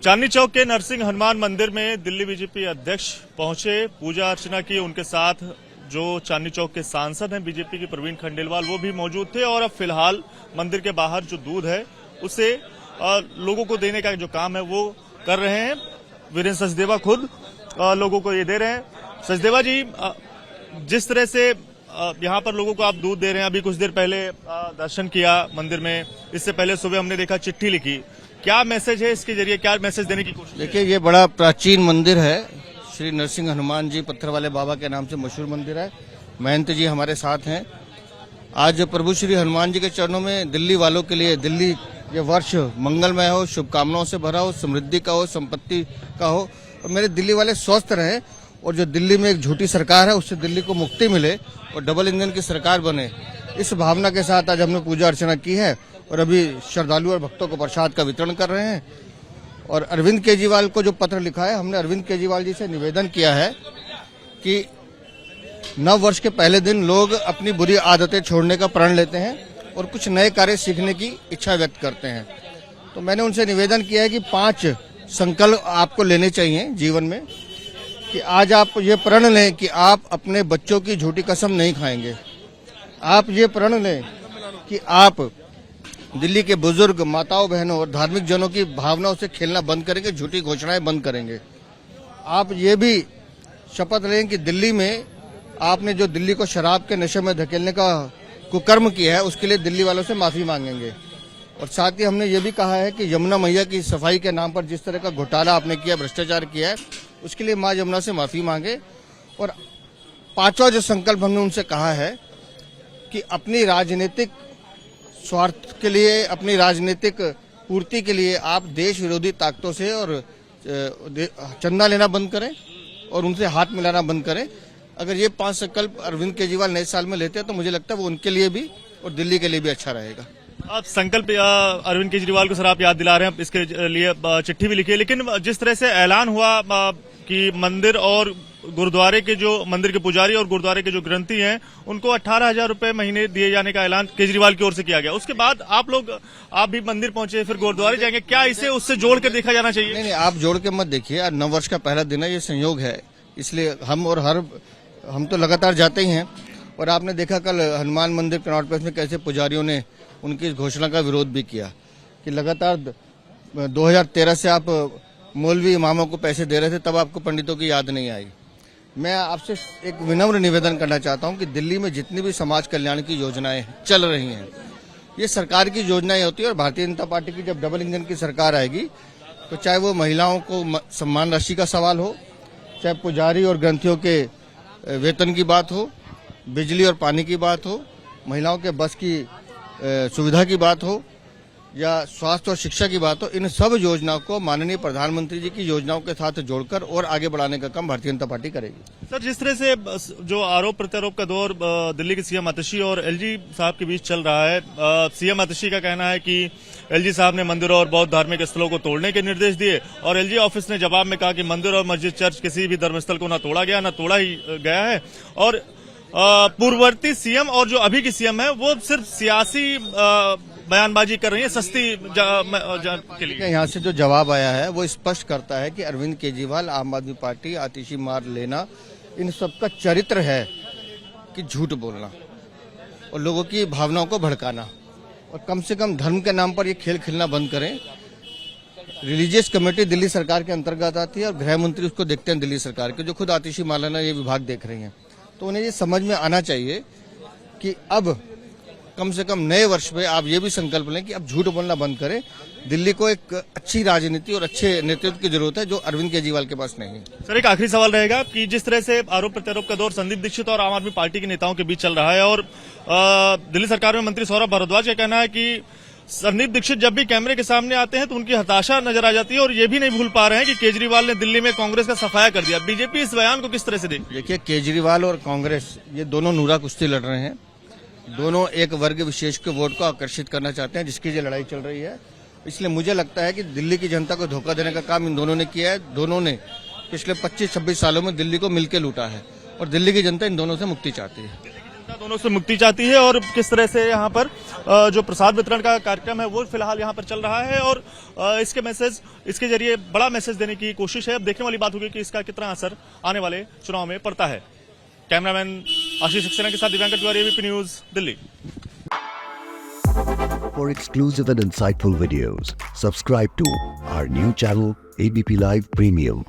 चांदनी चौक के नरसिंह हनुमान मंदिर में दिल्ली बीजेपी अध्यक्ष पहुंचे, पूजा अर्चना की। उनके साथ जो चांदनी चौक के सांसद हैं बीजेपी के प्रवीण खंडेलवाल, वो भी मौजूद थे। और अब फिलहाल मंदिर के बाहर जो दूध है उसे लोगों को देने का जो काम है वो कर रहे हैं। वीरेंद्र सचदेवा खुद लोगों को ये दे रहे हैं। सचदेवा जी, जिस तरह से यहाँ पर लोगों को आप दूध दे रहे हैं, अभी कुछ देर पहले दर्शन किया मंदिर में, इससे पहले सुबह हमने देखा चिट्ठी लिखी, क्या मैसेज है इसके जरिए, क्या मैसेज देने की कोशिश? देखिए, ये बड़ा प्राचीन मंदिर है। श्री नरसिंह हनुमान जी पत्थर वाले बाबा के नाम से मशहूर मंदिर है। महंत जी हमारे साथ हैं। आज प्रभु श्री हनुमान जी के चरणों में दिल्ली वालों के लिए दिल्ली ये वर्ष मंगलमय हो, शुभकामनाओं से भरा हो, समृद्धि का हो, संपत्ति का हो, और मेरे दिल्ली वाले स्वस्थ रहें। और जो दिल्ली में एक झूठी सरकार है उससे दिल्ली को मुक्ति मिले और डबल इंजन की सरकार बने, इस भावना के साथ आज हमने पूजा अर्चना की है। और अभी श्रद्धालु और भक्तों को प्रसाद का वितरण कर रहे हैं। और अरविंद केजरीवाल को जो पत्र लिखा है, हमने अरविंद केजरीवाल जी से निवेदन किया है कि नव वर्ष के पहले दिन लोग अपनी बुरी आदतें छोड़ने का प्रण लेते हैं और कुछ नए कार्य सीखने की इच्छा व्यक्त करते हैं। तो मैंने उनसे निवेदन किया है कि 5 संकल्प आपको लेने चाहिए जीवन में, कि आज आप ये प्रण लें कि आप अपने बच्चों की झूठी कसम नहीं खाएंगे। आप ये प्रण लें कि आप दिल्ली के बुजुर्ग, माताओं, बहनों और धार्मिक जनों की भावनाओं से खेलना बंद करेंगे, झूठी घोषणाएं बंद करेंगे। आप ये भी शपथ लें कि दिल्ली में आपने जो दिल्ली को शराब के नशे में धकेलने का कुकर्म किया है उसके लिए दिल्ली वालों से माफी मांगेंगे। और साथ ही हमने ये भी कहा है कि यमुना मैया की सफाई के नाम पर जिस तरह का घोटाला आपने किया, भ्रष्टाचार किया है, उसके लिए मां यमुना से माफी मांगे। और 5वां जो संकल्प हमने उनसे कहा है कि अपनी राजनीतिक स्वार्थ के लिए, अपनी राजनीतिक पूर्ति के लिए आप देश विरोधी ताकतों से और चंदा लेना बंद करें और उनसे हाथ मिलाना बंद करें। अगर ये 5 संकल्प अरविंद केजरीवाल नए साल में लेते हैं तो मुझे लगता है वो उनके लिए भी और दिल्ली के लिए भी अच्छा रहेगा। आप संकल्प अरविंद केजरीवाल को सर आप याद दिला रहे हैं, इसके लिए चिट्ठी भी लिखी है। लेकिन जिस तरह से ऐलान हुआ कि मंदिर और गुरुद्वारे के जो मंदिर के पुजारी और गुरुद्वारे के जो ग्रंथी हैं उनको 18,000 रुपए महीने दिए जाने का ऐलान केजरीवाल की ओर से किया गया, उसके बाद आप भी मंदिर पहुंचे, फिर गुरुद्वारे जाएंगे, क्या इसे उससे जोड़ कर देखा जाना चाहिए? नहीं, आप जोड़ के मत देखिए। आज नव वर्ष का पहला दिन है, ये संयोग है, इसलिए हम तो लगातार जाते ही हैं। और आपने देखा कल हनुमान मंदिर कनॉट प्लेस में कैसे पुजारियों ने उनकी इस घोषणा का विरोध भी किया कि लगातार 2013 से आप मौलवी इमामों को पैसे दे रहे थे, तब आपको पंडितों की याद नहीं आई। मैं आपसे एक विनम्र निवेदन करना चाहता हूं कि दिल्ली में जितनी भी समाज कल्याण की योजनाएं चल रही हैं, ये सरकार की योजनाएं होती है। और भारतीय जनता पार्टी की जब डबल इंजन की सरकार आएगी तो चाहे वो महिलाओं को सम्मान राशि का सवाल हो, चाहे पुजारी और ग्रंथियों के वेतन की बात हो, बिजली और पानी की बात हो, महिलाओं के बस की सुविधा की बात हो, या स्वास्थ्य और शिक्षा की बात हो, इन सब योजनाओं को माननीय प्रधानमंत्री जी की योजनाओं के साथ जोड़कर और आगे बढ़ाने का काम भारतीय जनता पार्टी करेगी। सर, जिस तरह से जो आरोप प्रत्यारोप का दौर दिल्ली के सीएम आतिशी और एलजी साहब के बीच चल रहा है, सीएम आतिशी का कहना है कि एलजी साहब ने मंदिरों और बौद्ध धार्मिक स्थलों को तोड़ने के निर्देश दिए, और एलजी ऑफिस ने जवाब में कहा कि मंदिर और मस्जिद, चर्च, किसी भी धर्मस्थल को न तोड़ा गया, न तोड़ा ही गया है। और पूर्ववर्ती सीएम और जो अभी की सीएम है वो सिर्फ सियासी बयानबाजी कर रही है सस्ती के लिए। यहाँ से जो जवाब आया है वो स्पष्ट करता है कि अरविंद केजरीवाल, आम आदमी पार्टी, आतिशी मार लेना, इन सबका चरित्र है कि झूठ बोलना और लोगों की भावनाओं को भड़काना। और कम से कम धर्म के नाम पर ये खेल खेलना बंद करें। रिलीजियस कमेटी दिल्ली सरकार के अंतर्गत आती है और गृह मंत्री उसको देखते हैं दिल्ली सरकार के, जो खुद आतिशी मारलेना ये विभाग देख रही हैं। तो उन्हें ये समझ में आना चाहिए कि अब कम से कम नए वर्ष में आप ये भी संकल्प लें कि अब झूठ बोलना बंद करें। दिल्ली को एक अच्छी राजनीति और अच्छे नेतृत्व की जरूरत है, जो अरविंद केजरीवाल के पास नहीं है। सर, एक आखिरी सवाल रहेगा कि जिस तरह से आरोप प्रत्यारोप का दौर संदीप दीक्षित और आम आदमी पार्टी के नेताओं के बीच चल रहा है, और दिल्ली सरकार में मंत्री सौरभ भारद्वाज का कहना है कि संदीप दीक्षित जब भी कैमरे के सामने आते हैं तो उनकी हताशा नजर आ जाती है, और ये भी नहीं भूल पा रहे हैं कि केजरीवाल ने दिल्ली में कांग्रेस का सफाया कर दिया। बीजेपी इस बयान को किस तरह से देखती है? देखिए, केजरीवाल और कांग्रेस ये दोनों नूरा कुश्ती लड़ रहे हैं। दोनों एक वर्ग विशेष के वोट को आकर्षित करना चाहते हैं, जिसकी ये लड़ाई चल रही है। इसलिए मुझे लगता है कि दिल्ली की जनता को धोखा देने का काम इन दोनों ने किया है। दोनों ने पिछले 25-26 सालों में दिल्ली को मिलकर लूटा है, और दिल्ली की जनता इन दोनों से मुक्ति चाहती है। दोनों से मुक्ति चाहती है। और किस तरह से यहाँ पर जो प्रसाद वितरण का कार्यक्रम है वो फिलहाल यहाँ पर चल रहा है और इसके जरिए बड़ा मैसेज देने की कोशिश है। अब देखने वाली बात होगी कि इसका कितना असर आने वाले चुनाव में पड़ता है। कैमरामैन आशीष सक्सेना के साथ Divyankar Tiwari, ABP news, Delhi. For exclusive and insightful videos, subscribe to our new channel ABP Live Premium.